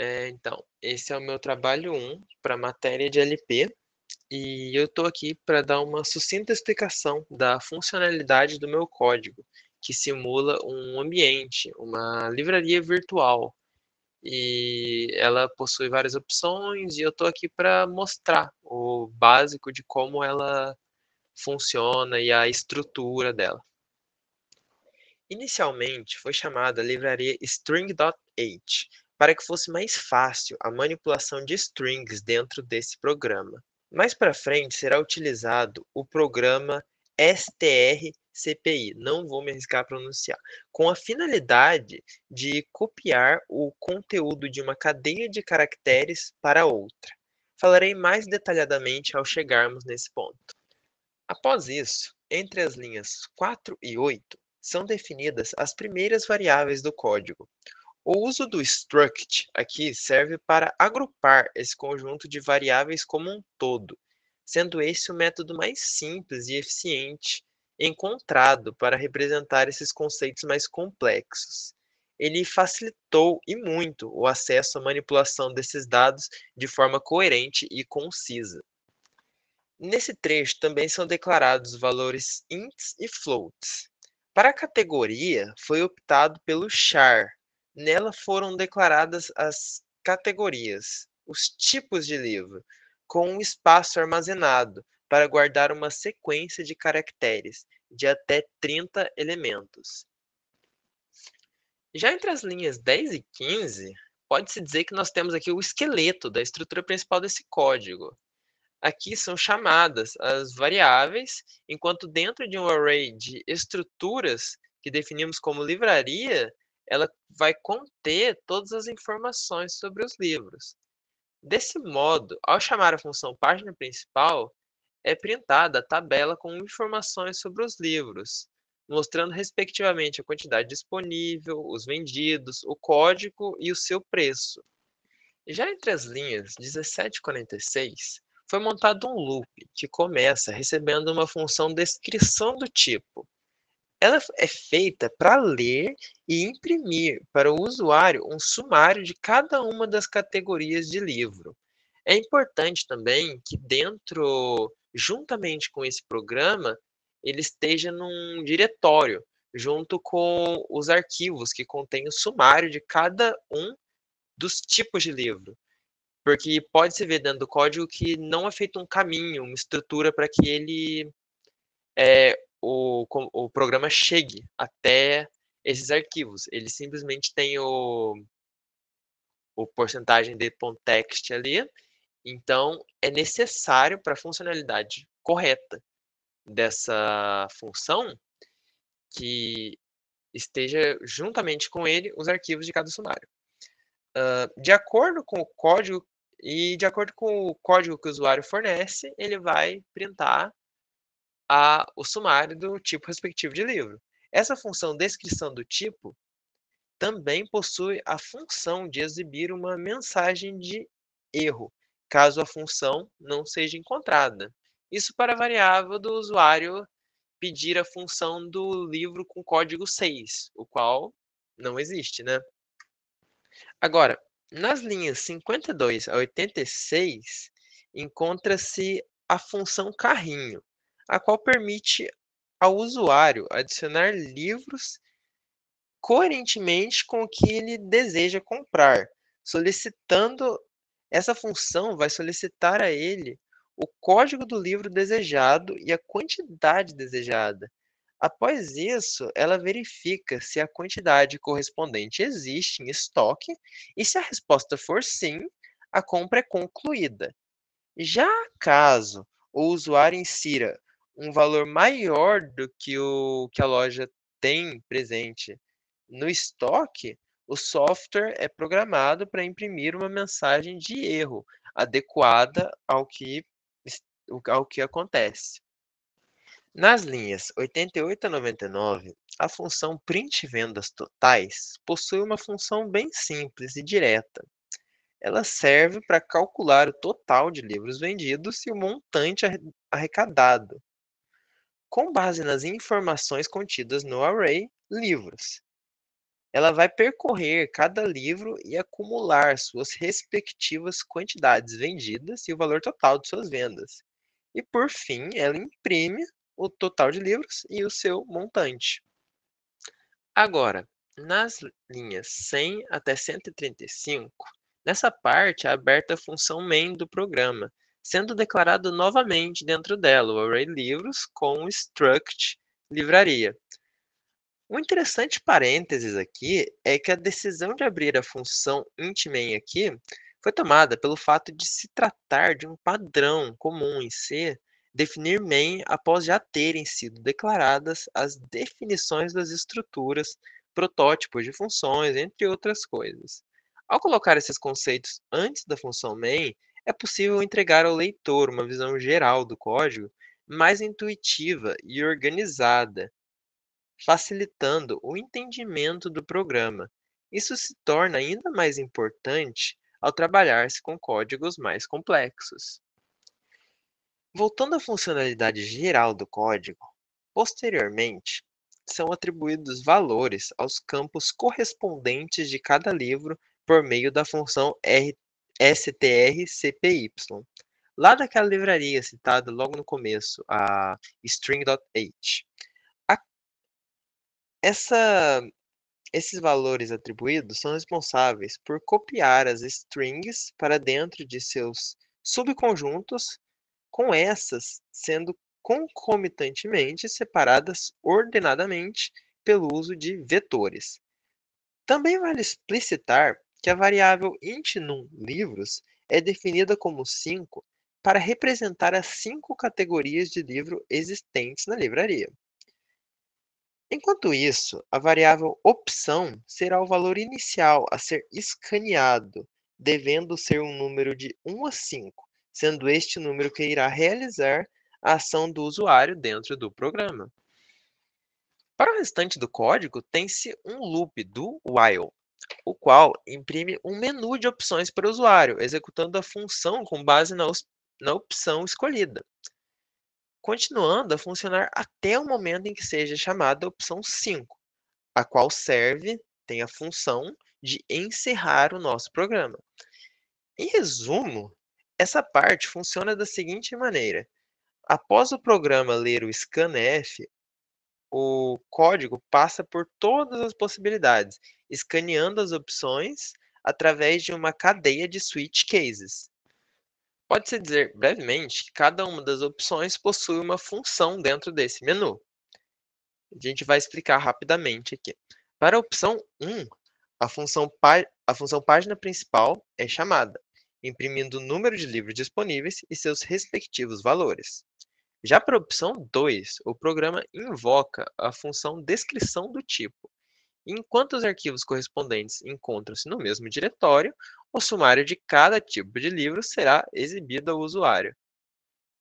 Então, esse é o meu trabalho 1 para a matéria de LP, e eu estou aqui para dar uma sucinta explicação da funcionalidade do meu código, que simula um ambiente, uma livraria virtual. E ela possui várias opções, e eu estou aqui para mostrar o básico de como ela funciona e a estrutura dela. Inicialmente, foi chamada livraria String.h, para que fosse mais fácil a manipulação de strings dentro desse programa. Mais para frente será utilizado o programa strcpy, não vou me arriscar a pronunciar, com a finalidade de copiar o conteúdo de uma cadeia de caracteres para outra. Falarei mais detalhadamente ao chegarmos nesse ponto. Após isso, entre as linhas 4 e 8, são definidas as primeiras variáveis do código. O uso do struct aqui serve para agrupar esse conjunto de variáveis como um todo, sendo esse o método mais simples e eficiente encontrado para representar esses conceitos mais complexos. Ele facilitou e muito o acesso à manipulação desses dados de forma coerente e concisa. Nesse trecho também são declarados valores ints e floats. Para a categoria, foi optado pelo char. Nela foram declaradas as categorias, os tipos de livro, com um espaço armazenado para guardar uma sequência de caracteres de até 30 elementos. Já entre as linhas 10 e 15, pode-se dizer que nós temos aqui o esqueleto da estrutura principal desse código. Aqui são chamadas as variáveis, enquanto dentro de um array de estruturas que definimos como livraria, ela vai conter todas as informações sobre os livros. Desse modo, ao chamar a função página principal, é printada a tabela com informações sobre os livros, mostrando respectivamente a quantidade disponível, os vendidos, o código e o seu preço. Já entre as linhas 17 e 46, foi montado um loop que começa recebendo uma função descrição do tipo. Ela é feita para ler e imprimir para o usuário um sumário de cada uma das categorias de livro. É importante também que dentro, juntamente com esse programa, ele esteja num diretório, junto com os arquivos que contêm o sumário de cada um dos tipos de livro. Porque pode-se ver dentro do código que não é feito um caminho, uma estrutura para que ele, o programa chegue até esses arquivos. Ele simplesmente tem o porcentagem de .text ali, então é necessário para a funcionalidade correta dessa função que esteja juntamente com ele os arquivos de cada sumário. De acordo com o código de acordo com o código que o usuário fornece, ele vai printar o sumário do tipo respectivo de livro. Essa função descrição do tipo também possui a função de exibir uma mensagem de erro, caso a função não seja encontrada. Isso para a variável do usuário pedir a função do livro com código 6, o qual não existe, né? Agora, nas linhas 52 a 86, encontra-se a função carrinho, a qual permite ao usuário adicionar livros coerentemente com o que ele deseja comprar, solicitando essa função vai solicitar a ele o código do livro desejado e a quantidade desejada. Após isso, ela verifica se a quantidade correspondente existe em estoque e, se a resposta for sim, a compra é concluída. Já caso o usuário insira um valor maior do que o que a loja tem presente no estoque, o software é programado para imprimir uma mensagem de erro adequada ao que acontece. Nas linhas 88 a 99, a função print vendas totais possui uma função bem simples e direta. Ela serve para calcular o total de livros vendidos e o montante arrecadado, com base nas informações contidas no array livros. Ela vai percorrer cada livro e acumular suas respectivas quantidades vendidas e o valor total de suas vendas. E por fim, ela imprime o total de livros e o seu montante. Agora, nas linhas 100 até 135, nessa parte é aberta a função main do programa, sendo declarado novamente dentro dela o array livros com o struct livraria. Um interessante parênteses aqui é que a decisão de abrir a função int_main aqui foi tomada pelo fato de se tratar de um padrão comum em C definir main após já terem sido declaradas as definições das estruturas, protótipos de funções, entre outras coisas. Ao colocar esses conceitos antes da função main, é possível entregar ao leitor uma visão geral do código mais intuitiva e organizada, facilitando o entendimento do programa. Isso se torna ainda mais importante ao trabalhar-se com códigos mais complexos. Voltando à funcionalidade geral do código, posteriormente, são atribuídos valores aos campos correspondentes de cada livro por meio da função strcpy. Lá daquela livraria citada logo no começo, a string.h. Essa Esses valores atribuídos são responsáveis por copiar as strings para dentro de seus subconjuntos, com essas sendo concomitantemente separadas ordenadamente pelo uso de vetores. Também vale explicitar que a variável int_num livros é definida como 5 para representar as 5 categorias de livro existentes na livraria. Enquanto isso, a variável opção será o valor inicial a ser escaneado, devendo ser um número de 1 a 5, sendo este o número que irá realizar a ação do usuário dentro do programa. Para o restante do código, tem-se um loop do while, o qual imprime um menu de opções para o usuário, executando a função com base na opção escolhida, continuando a funcionar até o momento em que seja chamada a opção 5, a qual tem a função de encerrar o nosso programa. Em resumo, essa parte funciona da seguinte maneira: após o programa ler o scanf, o código passa por todas as possibilidades, escaneando as opções através de uma cadeia de switch cases. Pode-se dizer brevemente que cada uma das opções possui uma função dentro desse menu. A gente vai explicar rapidamente aqui. Para a opção 1, a função página principal é chamada, imprimindo o número de livros disponíveis e seus respectivos valores. Já para a opção 2, o programa invoca a função descrição do tipo. Enquanto os arquivos correspondentes encontram-se no mesmo diretório, o sumário de cada tipo de livro será exibido ao usuário.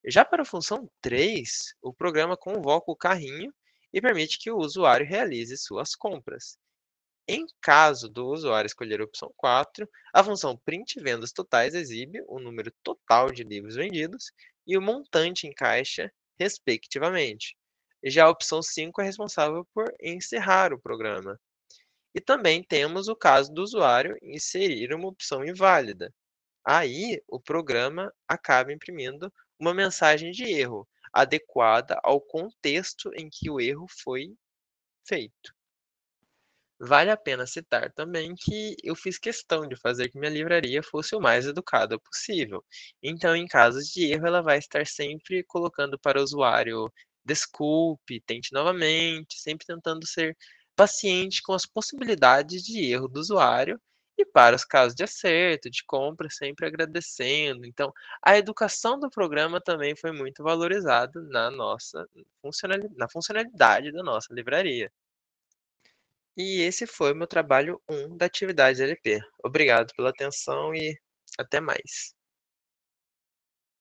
Já para a função 3, o programa convoca o carrinho e permite que o usuário realize suas compras. Em caso do usuário escolher a opção 4, a função print vendas totais exibe o número total de livros vendidos e o montante em caixa, respectivamente. Já a opção 5 é responsável por encerrar o programa. E também temos o caso do usuário inserir uma opção inválida. Aí, o programa acaba imprimindo uma mensagem de erro, adequada ao contexto em que o erro foi feito. Vale a pena citar também que eu fiz questão de fazer que minha livraria fosse o mais educada possível. Então, em casos de erro, ela vai estar sempre colocando para o usuário desculpe, tente novamente, sempre tentando ser paciente com as possibilidades de erro do usuário. E para os casos de acerto, de compra, sempre agradecendo. Então, a educação do programa também foi muito valorizada na nossa na funcionalidade da nossa livraria. E esse foi o meu trabalho 1 da atividade LP. Obrigado pela atenção e até mais.